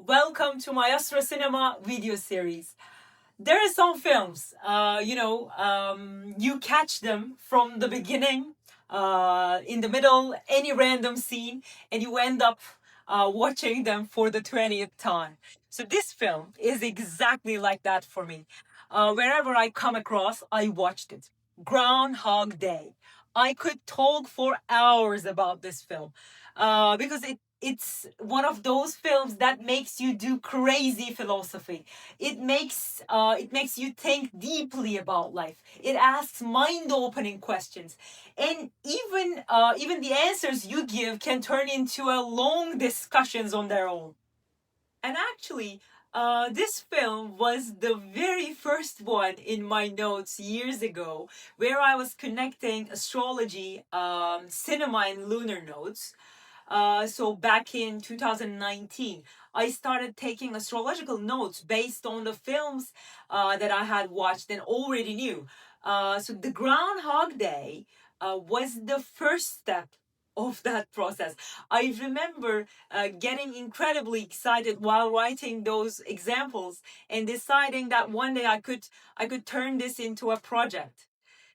Welcome to my AstroCinema video series. There are some films, you catch them from the beginning, in the middle, any random scene, and you end up watching them for the 20th time. So this film is exactly like that for me. Wherever I come across, I watched it. Groundhog Day. I could talk for hours about this film because it's one of those films that makes you do crazy philosophy. It makes you think deeply about life. It asks mind-opening questions, and even the answers you give can turn into a long discussions on their own. And actually, this film was the very first one in my notes years ago, where I was connecting astrology, cinema, and lunar nodes. So back in 2019, I started taking astrological notes based on the films that I had watched and already knew. So the Groundhog Day was the first step of that process. I remember getting incredibly excited while writing those examples and deciding that one day I could turn this into a project.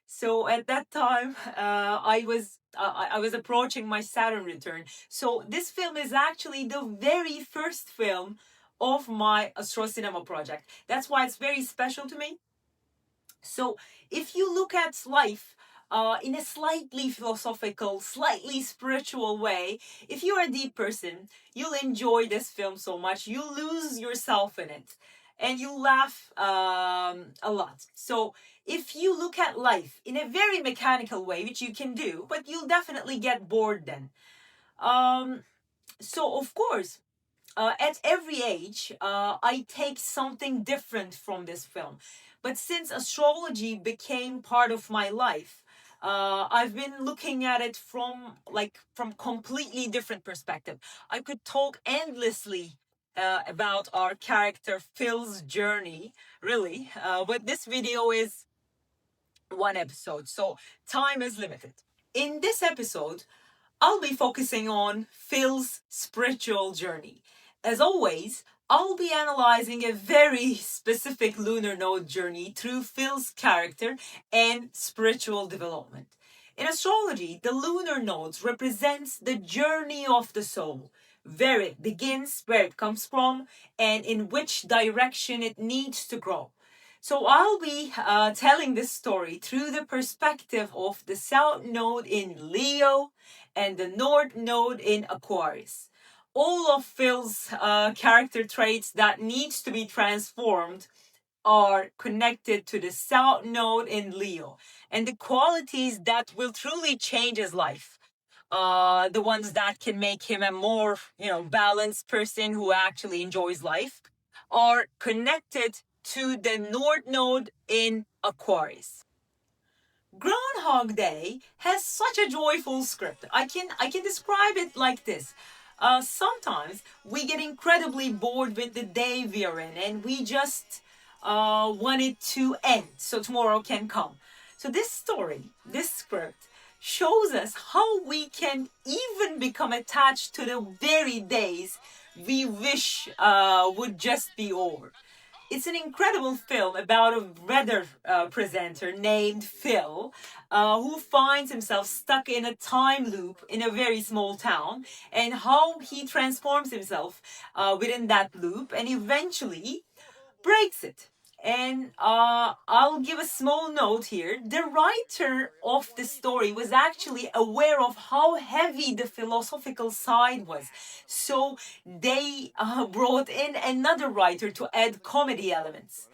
So at that time, I was approaching my Saturn return. So this film is actually the very first film of my AstroCinema project. That's why it's very special to me. So if you look at life in a slightly philosophical, slightly spiritual way, if you're a deep person, you'll enjoy this film so much. You lose yourself in it and you laugh a lot. So if you look at life in a very mechanical way, which you can do, but you'll definitely get bored then. So of course, at every age, I take something different from this film. But since astrology became part of my life, I've been looking at it from completely different perspective. I could talk endlessly about our character Phil's journey, really, but this video is one episode, so time is limited. In this episode, I'll be focusing on Phil's spiritual journey. As always, I'll be analyzing a very specific lunar node journey through Phil's character and spiritual development. In astrology, the lunar nodes represents the journey of the soul, where it begins, where it comes from, and in which direction it needs to grow. So I'll be telling this story through the perspective of the South Node in Leo and the North Node in Aquarius. All of Phil's character traits that needs to be transformed are connected to the South Node in Leo, and the qualities that will truly change his life. The ones that can make him a more, balanced person who actually enjoys life, are connected to the North Node in Aquarius. Groundhog Day has such a joyful script. I can describe it like this. Sometimes we get incredibly bored with the day we are in, and we just want it to end so tomorrow can come. So this story, this script, shows us how we can even become attached to the very days we wish would just be over. It's an incredible film about a weather presenter named Phil, who finds himself stuck in a time loop in a very small town, and how he transforms himself within that loop and eventually breaks it. And I'll give a small note here. The writer of the story was actually aware of how heavy the philosophical side was. So they brought in another writer to add comedy elements.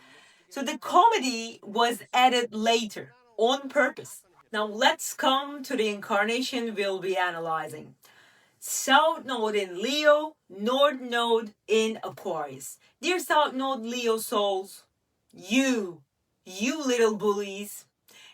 So the comedy was added later on purpose. Now let's come to the incarnation we'll be analyzing. South Node in Leo, North Node in Aquarius. Dear South Node Leo souls, you little bullies,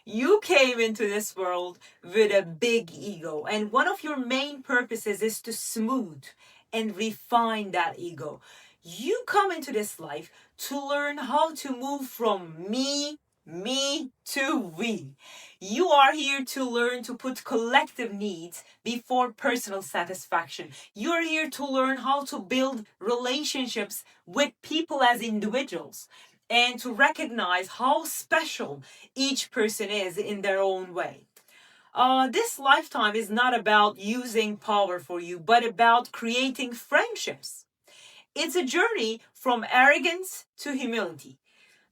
you came into this world with a big ego, and one of your main purposes is to smooth and refine that ego. You come into this life to learn how to move from me Me too, we. You are here to learn to put collective needs before personal satisfaction. You're here to learn how to build relationships with people as individuals and to recognize how special each person is in their own way. This lifetime is not about using power for you, but about creating friendships. It's a journey from arrogance to humility.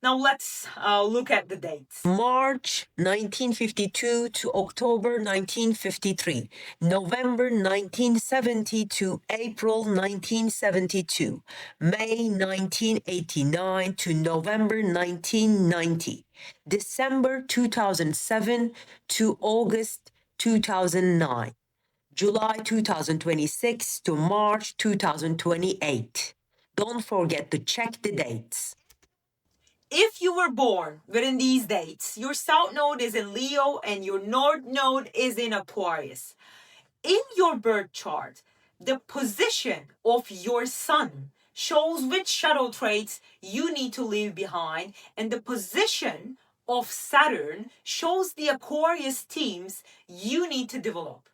Now let's look at the dates. March 1952 to October 1953, November 1970 to April 1972, May 1989 to November 1990, December 2007 to August 2009, July 2026 to March 2028. Don't forget to check the dates. If you were born within these dates, your South Node is in Leo and your North Node is in Aquarius. In your birth chart, the position of your Sun shows which shadow traits you need to leave behind, and the position of Saturn shows the Aquarius themes you need to develop.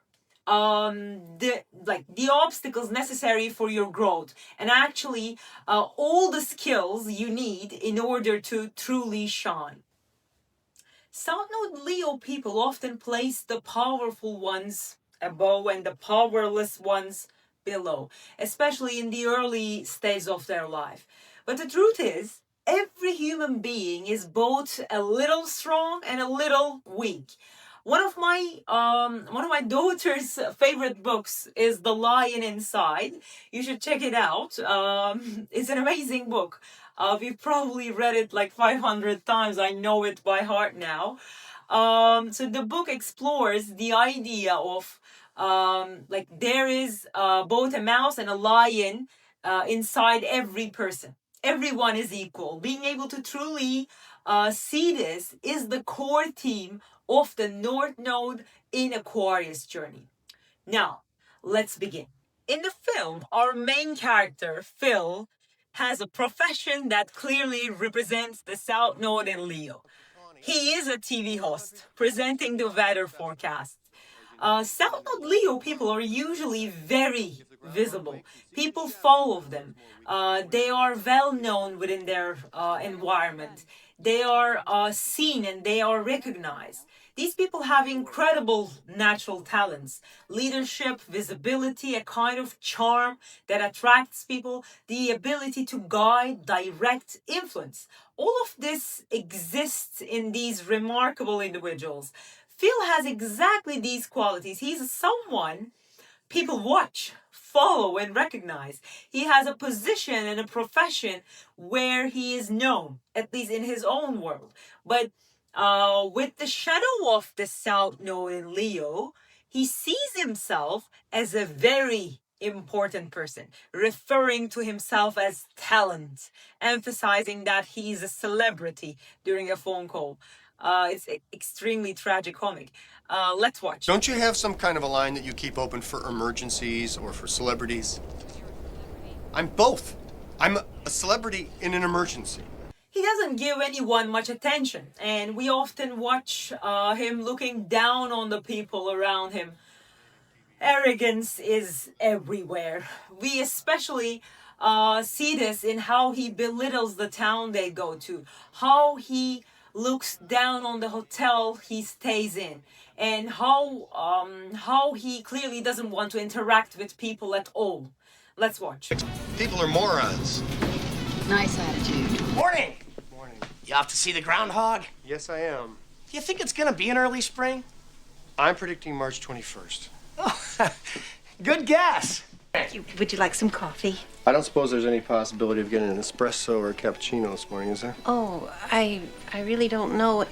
The obstacles necessary for your growth, and actually all the skills you need in order to truly shine. South Node Leo people often place the powerful ones above and the powerless ones below, especially in the early stage of their life. But the truth is, every human being is both a little strong and a little weak. One of my daughter's favorite books is The Lion Inside. You should check it out. It's an amazing book. We've probably read it like 500 times. I know it by heart now. So the book explores the idea of there is both a mouse and a lion inside every person. Everyone is equal. Being able to truly see this is the core theme of the North Node in Aquarius journey. Now, let's begin. In the film, our main character, Phil, has a profession that clearly represents the South Node in Leo. He is a TV host, presenting the weather forecast. South Node Leo people are usually very visible. People follow them. They are well known within their environment. They are seen and they are recognized. These people have incredible natural talents, leadership, visibility, a kind of charm that attracts people, the ability to guide, direct, influence. All of this exists in these remarkable individuals. Phil has exactly these qualities. He's someone people watch, follow, and recognize. He has a position and a profession where he is known, at least in his own world. But with the shadow of the South Node in Leo, he sees himself as a very important person, referring to himself as talent, emphasizing that he is a celebrity during a phone call. It's extremely tragicomic. Let's watch. Don't you have some kind of a line that you keep open for emergencies or for celebrities? I'm both. I'm a celebrity in an emergency. He doesn't give anyone much attention, and we often watch him looking down on the people around him. Arrogance is everywhere. We especially see this in how he belittles the town they go to, how he looks down on the hotel he stays in, and how he clearly doesn't want to interact with people at all. Let's watch. People are morons. Nice attitude. Morning! Morning. You off to see the groundhog? Yes, I am. Do you think it's gonna be an early spring? I'm predicting March 21st. Oh, good guess. Would you like some coffee? I don't suppose there's any possibility of getting an espresso or a cappuccino this morning, is there? Oh, I really don't know.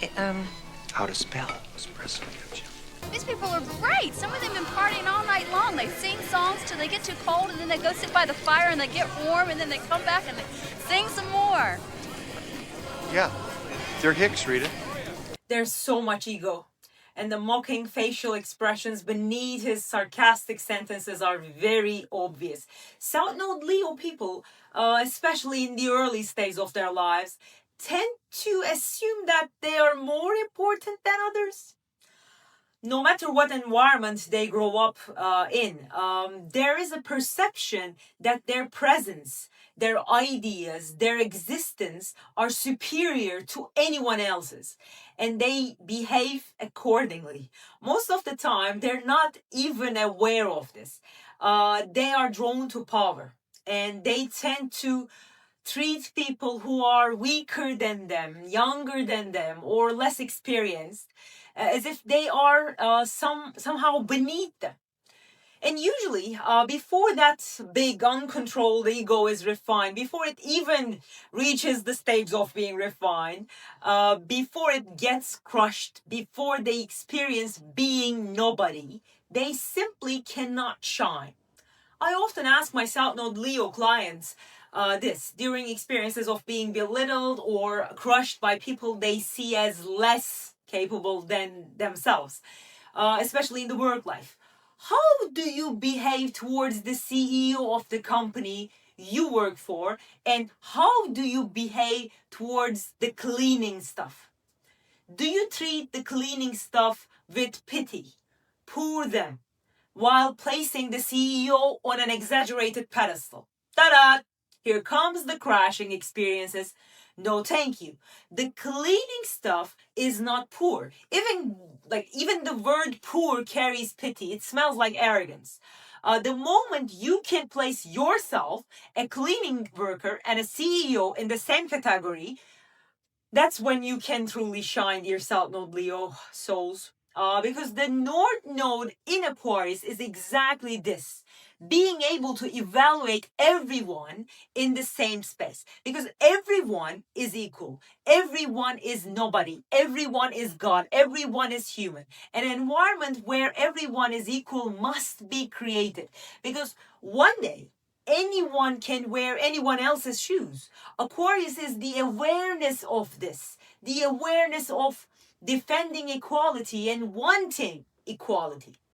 How to spell espresso cappuccino. These people are great. Some of them have been partying all night long. They sing songs till they get too cold, and then they go sit by the fire and they get warm, and then they come back and they sing some more. Yeah, they're Hicks, Rita. There's so much ego, and the mocking facial expressions beneath his sarcastic sentences are very obvious. South Node Leo people, especially in the early stages of their lives, tend to assume that they are more important than others. No matter what environment they grow up in, there is a perception that their presence, their ideas, their existence are superior to anyone else's, and they behave accordingly. Most of the time, they're not even aware of this. They are drawn to power, and they tend to treat people who are weaker than them, younger than them, or less experienced as if they are somehow beneath them. And usually, before that big uncontrolled ego is refined, before it even reaches the stage of being refined, before it gets crushed, before they experience being nobody, they simply cannot shine. I often ask my South Node Leo clients this during experiences of being belittled or crushed by people they see as less capable than themselves, especially in the work life. How do you behave towards the CEO of the company you work for, and how do you behave towards the cleaning staff? Do you treat the cleaning staff with pity, pour them, while placing the CEO on an exaggerated pedestal? Ta-da! Here comes the crashing experiences. No, thank you. The cleaning stuff is not poor. Even the word poor carries pity. It smells like arrogance. The moment you can place yourself, a cleaning worker, and a CEO in the same category, that's when you can truly shine, dear South Node Leo souls. Because the North Node in Aquarius is exactly this. Being able to evaluate everyone in the same space. Because everyone is equal. Everyone is nobody. Everyone is God. Everyone is human. An environment where everyone is equal must be created. Because one day, anyone can wear anyone else's shoes. Aquarius is the awareness of this. The awareness of defending equality and wanting equality.